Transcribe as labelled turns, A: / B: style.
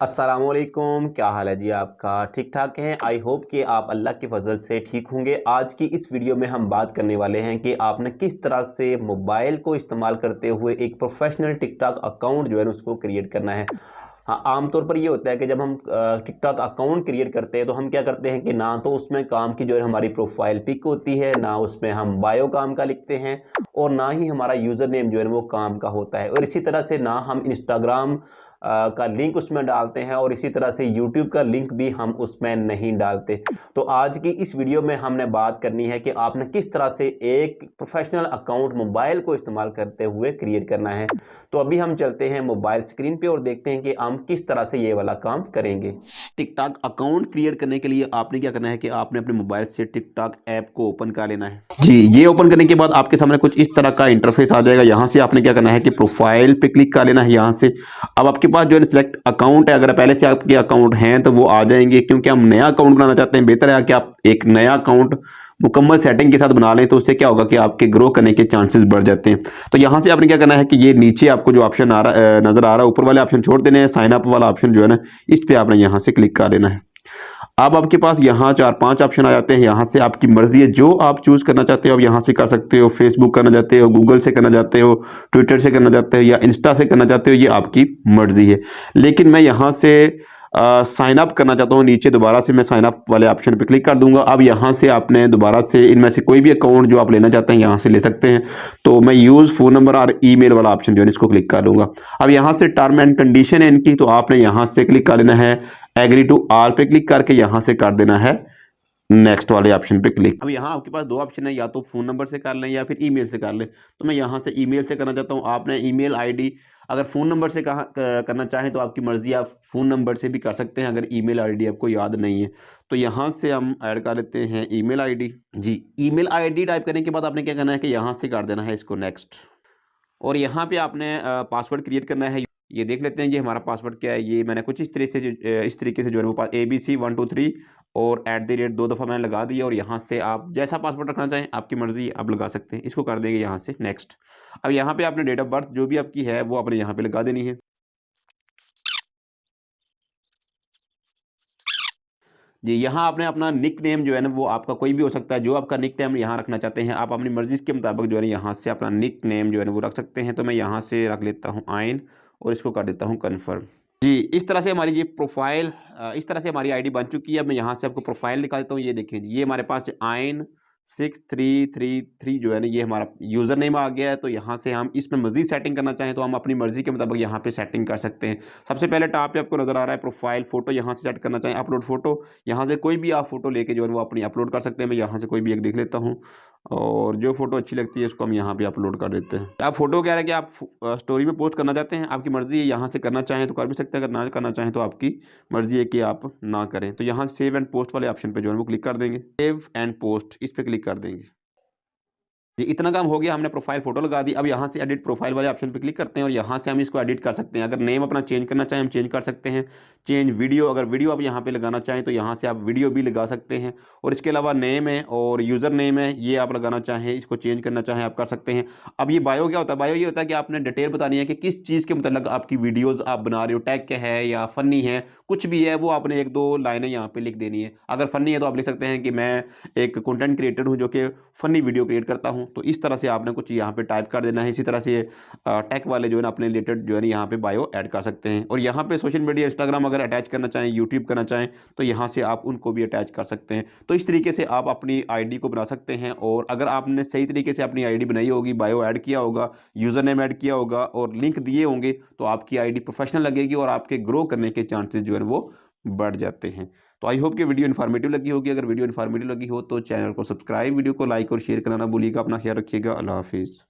A: अस्सलामुअलैकुम, क्या हाल है जी आपका? ठीक ठाक हैं? आई होप कि आप अल्लाह के फजल से ठीक होंगे। आज की इस वीडियो में हम बात करने वाले हैं कि आपने किस तरह से मोबाइल को इस्तेमाल करते हुए एक प्रोफेशनल टिकटॉक अकाउंट जो है उसको क्रिएट करना है। हाँ, आमतौर पर ये होता है कि जब हम टिकटॉक अकाउंट क्रिएट करते हैं तो हम क्या करते हैं कि ना तो उसमें काम की जो है हमारी प्रोफाइल पिक होती है, ना उसमें हम बायो काम का लिखते हैं और ना ही हमारा यूज़र नेम जो है वो काम का होता है। और इसी तरह से ना हम इंस्टाग्राम का लिंक उसमें डालते हैं और इसी तरह से यूट्यूब का लिंक भी हम उसमें नहीं डालते। तो आज की इस वीडियो में हमने बात करनी है कि आपने किस तरह से एक प्रोफेशनल अकाउंट मोबाइल को इस्तेमाल करते हुए क्रिएट करना है। तो अभी हम चलते हैं मोबाइल स्क्रीन पे और देखते हैं कि हम किस तरह से ये वाला काम करेंगे। टिकटॉक अकाउंट क्रिएट करने के लिए आपने क्या करना है कि आपने अपने मोबाइल से टिकटॉक ऐप को ओपन कर लेना है। जी, ये ओपन करने के बाद आपके सामने कुछ इस तरह का इंटरफेस आ जाएगा। यहाँ से आपने क्या करना है कि प्रोफाइल पे क्लिक कर लेना है। यहाँ से अब आपके पास जो है सिलेक्ट अकाउंट है, अगर पहले से आपके अकाउंट हैं तो वो आ जाएंगे, क्योंकि हम नया अकाउंट बनाना चाहते हैं। बेहतर है कि आप एक नया अकाउंट मुकम्मल सेटिंग के साथ बना लें, तो उससे क्या होगा कि आपके ग्रो करने के चांसेस बढ़ जाते हैं। तो यहाँ से आपने क्या करना है कि ये नीचे आपको जो ऑप्शन आ रहा नजर आ रहा है, ऊपर वाले ऑप्शन छोड़ देने हैं, साइन अप वाला ऑप्शन जो है ना, इस पे आपने यहाँ से क्लिक कर लेना है। अब आपके पास यहाँ 4-5 ऑप्शन आ जाते हैं। यहाँ से आपकी मर्जी है, जो आप चूज करना चाहते हो आप यहाँ से कर सकते हो। फेसबुक करना चाहते हो, गूगल से करना चाहते हो, ट्विटर से करना चाहते हो या इंस्टा से करना चाहते हो, ये आपकी मर्जी है। लेकिन मैं यहाँ से साइन अप करना चाहता हूँ। नीचे दोबारा से मैं साइन अप वाले ऑप्शन पे क्लिक कर दूंगा। अब यहाँ से आपने दोबारा से इनमें से कोई भी अकाउंट जो आप लेना चाहते हैं यहाँ से ले सकते हैं। तो मैं यूज़ फ़ोन नंबर और ईमेल वाला ऑप्शन जो है इसको क्लिक कर लूँगा। अब यहाँ से टर्म एंड कंडीशन है इनकी, तो आपने यहाँ से क्लिक कर लेना है। एग्री टू ऑल पे क्लिक करके यहाँ से कर देना है नेक्स्ट वाले ऑप्शन पे क्लिक। अब यहाँ आपके पास दो ऑप्शन है, या तो फ़ोन नंबर से कर लें या फिर ईमेल से कर लें। तो मैं यहाँ से ईमेल से करना चाहता हूँ। आपने ईमेल आईडी अगर फ़ोन नंबर से करना चाहें तो आपकी मर्ज़ी, आप फ़ोन नंबर से भी कर सकते हैं अगर ईमेल आईडी आपको याद नहीं है। तो यहाँ से हम ऐड कर लेते हैं ईमेल आईडी। जी, ईमेल आईडी टाइप करने के बाद आपने क्या करना है कि यहाँ से कर देना है इसको नेक्स्ट। और यहाँ पे आपने पासवर्ड क्रिएट करना है। ये देख लेते हैं कि हमारा पासवर्ड क्या है। ये मैंने कुछ इस तरीके से जो है वो ABC123 और @ 2 दफ़ा मैंने लगा दिया। और यहाँ से आप जैसा पासवर्ड रखना चाहें आपकी मर्ज़ी, आप लगा सकते हैं। इसको कर देंगे यहाँ से नेक्स्ट। अब यहाँ पे आपने डेट ऑफ बर्थ जो भी आपकी है वो आपने यहाँ पे लगा देनी है। जी, यहाँ आपने अपना निक नेम जो है ना वो आपका कोई भी हो सकता है। जो आपका निक नेम यहाँ रखना चाहते हैं आप अपनी मर्ज़ी के मुताबिक जो है ना यहाँ से अपना निक नेम जो है ना वो रख सकते हैं। तो मैं यहाँ से रख लेता हूँ आयन और इसको कर देता हूँ कन्फर्म। जी, इस तरह से हमारी ये प्रोफ़ाइल इस तरह से हमारी आईडी बन चुकी है। अब मैं यहाँ से आपको प्रोफ़ाइल दिखा देता हूँ। ये देखिए, ये हमारे पास आयन 6333 जो है ना ये हमारा यूज़र नेम आ गया है। तो यहाँ से हम इसमें मज़ीद सेटिंग करना चाहें तो हम अपनी मर्ज़ी के मुताबिक यहाँ पे सेटिंग कर सकते हैं। सबसे पहले टॉप पे आपको नज़र आ रहा है प्रोफ़ाइल फ़ोटो, यहाँ से सेट करना चाहें अपलोड फ़ोटो। यहाँ से कोई भी आप फ़ोटो लेके जो है वो अपनी अपलोड कर सकते हैं। मैं यहाँ से कोई भी एक देख लेता हूँ और जो फ़ोटो अच्छी लगती है उसको हम यहाँ पे अपलोड कर देते हैं। आप फ़ोटो कह रहे हैं कि आप स्टोरी में पोस्ट करना चाहते हैं, आपकी मर्ज़ी है। यहाँ से करना चाहें तो कर भी सकते हैं, अगर ना करना चाहें तो आपकी मर्ज़ी है कि आप ना करें। तो यहाँ सेव एंड पोस्ट वाले ऑप्शन पे जो है वो क्लिक कर देंगे। सेव एंड पोस्ट इस पे क्लिक कर देंगे। जी, इतना काम हो गया। हमने प्रोफाइल फ़ोटो लगा दी। अब यहाँ से एडिट प्रोफाइल वाले ऑप्शन पे क्लिक करते हैं और यहाँ से हम इसको एडिट कर सकते हैं। अगर नेम अपना चेंज करना चाहें हम चेंज कर सकते हैं। चेंज वीडियो, अगर वीडियो आप यहाँ पे लगाना चाहें तो यहाँ से आप वीडियो भी लगा सकते हैं। और इसके अलावा नेम है और यूज़र नेम है, ये आप लगाना चाहें, इसको चेंज करना चाहें आप कर सकते हैं। अब ये बायो क्या होता है? बायो ये होता है कि आपने डिटेल बतानी है कि किस चीज़ के मतलब आपकी वीडियोज़ आप बना रहे हो, टैग क्या है या फ़नी है, कुछ भी है वो आपने 1-2 लाइनें यहाँ पे लिख देनी है। अगर फ़नी है तो आप लिख सकते हैं कि मैं एक कंटेंट क्रिएटर हूँ जो कि फ़नी वीडियो क्रिएट करता हूँ। तो इस तरह से आपने कुछ यहाँ पे टाइप कर देना है। इसी तरह से टेक वाले जो है ना अपने रिलेटेड जो है ना यहाँ पे बायो ऐड कर सकते हैं। और यहाँ पे सोशल मीडिया इंस्टाग्राम अगर अटैच करना चाहें, यूट्यूब करना चाहें तो यहाँ से आप उनको भी अटैच कर सकते हैं। तो इस तरीके से आप अपनी आईडी को बना सकते हैं। और अगर आपने सही तरीके से अपनी आईडी बनाई होगी, बायो ऐड किया होगा, यूज़र नेम ऐड किया होगा और लिंक दिए होंगे तो आपकी आईडी प्रोफेशनल लगेगी और आपके ग्रो करने के चांसेस जो है वो बढ़ जाते हैं। तो आई होप कि वीडियो इन्फॉर्मेटिव लगी होगी। अगर वीडियो इन्फॉर्मेटिव लगी हो तो चैनल को सब्सक्राइब, वीडियो को लाइक और शेयर करना ना भूलिएगा। अपना ख्याल रखिएगा। अल्लाह हाफिज़।